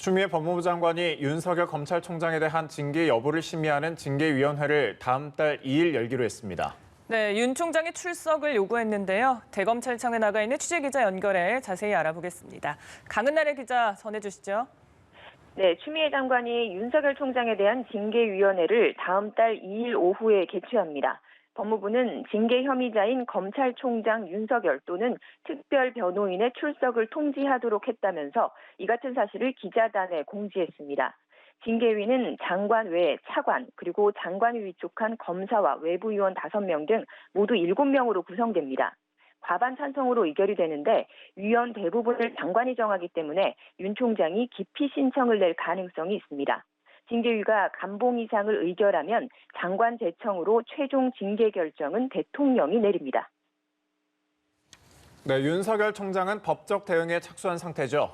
추미애 법무부 장관이 윤석열 검찰총장에 대한 징계 여부를 심의하는 징계위원회를 다음 달 2일 열기로 했습니다. 네, 윤 총장이 출석을 요구했는데요. 대검찰청에 나가 있는 취재기자 연결해 자세히 알아보겠습니다. 강은나래 기자 전해주시죠. 네, 추미애 장관이 윤석열 총장에 대한 징계위원회를 다음 달 2일 오후에 개최합니다. 법무부는 징계 혐의자인 검찰총장 윤석열 또는 특별 변호인의 출석을 통지하도록 했다면서 이 같은 사실을 기자단에 공지했습니다. 징계위는 장관 외 차관 그리고 장관이 위촉한 검사와 외부위원 5명 등 모두 7명으로 구성됩니다. 과반 찬성으로 의결이 되는데 위원 대부분을 장관이 정하기 때문에 윤 총장이 기피 신청을 낼 가능성이 있습니다. 징계위가 감봉 이상을 의결하면 장관 제청으로 최종 징계 결정은 대통령이 내립니다. 네, 윤석열 총장은 법적 대응에 착수한 상태죠.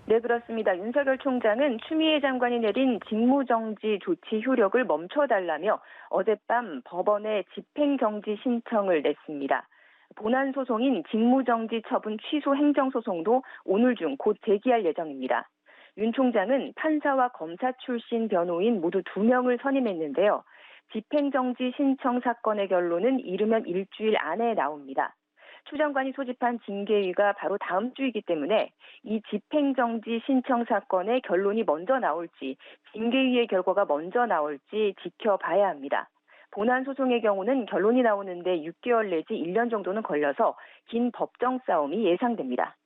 네, 그렇습니다. 윤석열 총장은 추미애 장관이 내린 직무정지 조치 효력을 멈춰달라며 어젯밤 법원에 집행정지 신청을 냈습니다. 본안 소송인 직무정지 처분 취소 행정소송도 오늘 중 곧 제기할 예정입니다. 윤 총장은 판사와 검사 출신 변호인 모두 2명을 선임했는데요. 집행정지 신청 사건의 결론은 이르면 일주일 안에 나옵니다. 추 장관이 소집한 징계위가 바로 다음 주이기 때문에 이 집행정지 신청 사건의 결론이 먼저 나올지 징계위의 결과가 먼저 나올지 지켜봐야 합니다. 본안 소송의 경우는 결론이 나오는데 6개월 내지 1년 정도는 걸려서 긴 법정 싸움이 예상됩니다.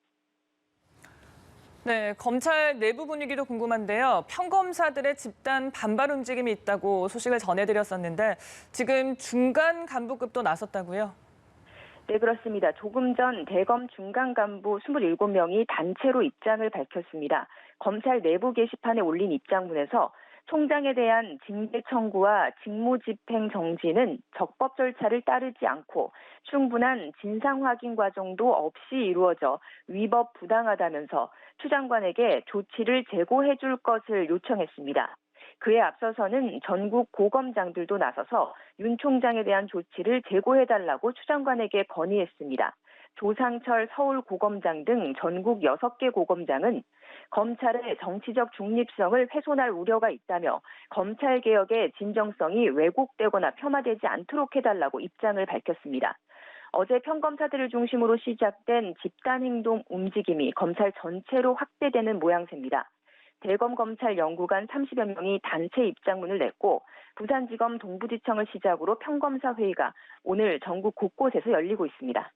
네, 검찰 내부 분위기도 궁금한데요. 평검사들의 집단 반발 움직임이 있다고 소식을 전해드렸었는데 지금 중간 간부급도 나섰다고요? 네, 그렇습니다. 조금 전 대검 중간 간부 27명이 단체로 입장을 밝혔습니다. 검찰 내부 게시판에 올린 입장문에서 총장에 대한 징계 청구와 직무집행 정지는 적법 절차를 따르지 않고 충분한 진상 확인 과정도 없이 이루어져 위법 부당하다면서 추 장관에게 조치를 제고해 줄 것을 요청했습니다. 그에 앞서서는 전국 고검장들도 나서서 윤 총장에 대한 조치를 제고해달라고 추 장관에게 건의했습니다. 조상철 서울고검장 등 전국 6개 고검장은 검찰의 정치적 중립성을 훼손할 우려가 있다며 검찰개혁의 진정성이 왜곡되거나 폄하되지 않도록 해달라고 입장을 밝혔습니다. 어제 평검사들을 중심으로 시작된 집단행동 움직임이 검찰 전체로 확대되는 모양새입니다. 대검검찰 연구관 30여 명이 단체 입장문을 냈고 부산지검 동부지청을 시작으로 평검사 회의가 오늘 전국 곳곳에서 열리고 있습니다.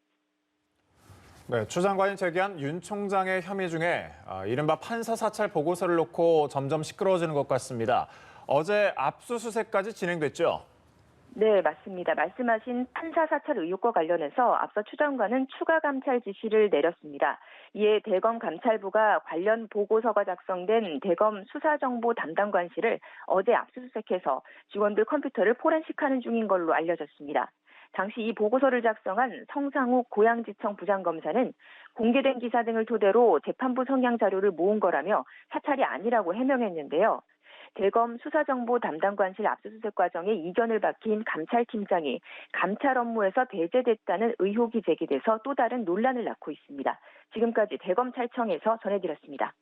네, 추 장관이 제기한 윤 총장의 혐의 중에 이른바 판사 사찰 보고서를 놓고 점점 시끄러워지는 것 같습니다. 어제 압수수색까지 진행됐죠? 네, 맞습니다. 말씀하신 판사 사찰 의혹과 관련해서 앞서 추 장관은 추가 감찰 지시를 내렸습니다. 이에 대검 감찰부가 관련 보고서가 작성된 대검 수사정보 담당관실을 어제 압수수색해서 직원들 컴퓨터를 포렌식하는 중인 걸로 알려졌습니다. 당시 이 보고서를 작성한 성상욱 고양지청 부장검사는 공개된 기사 등을 토대로 재판부 성향 자료를 모은 거라며 사찰이 아니라고 해명했는데요. 대검 수사정보 담당관실 압수수색 과정에 이견을 밝힌 감찰팀장이 감찰 업무에서 배제됐다는 의혹이 제기돼서 또 다른 논란을 낳고 있습니다. 지금까지 대검찰청에서 전해드렸습니다.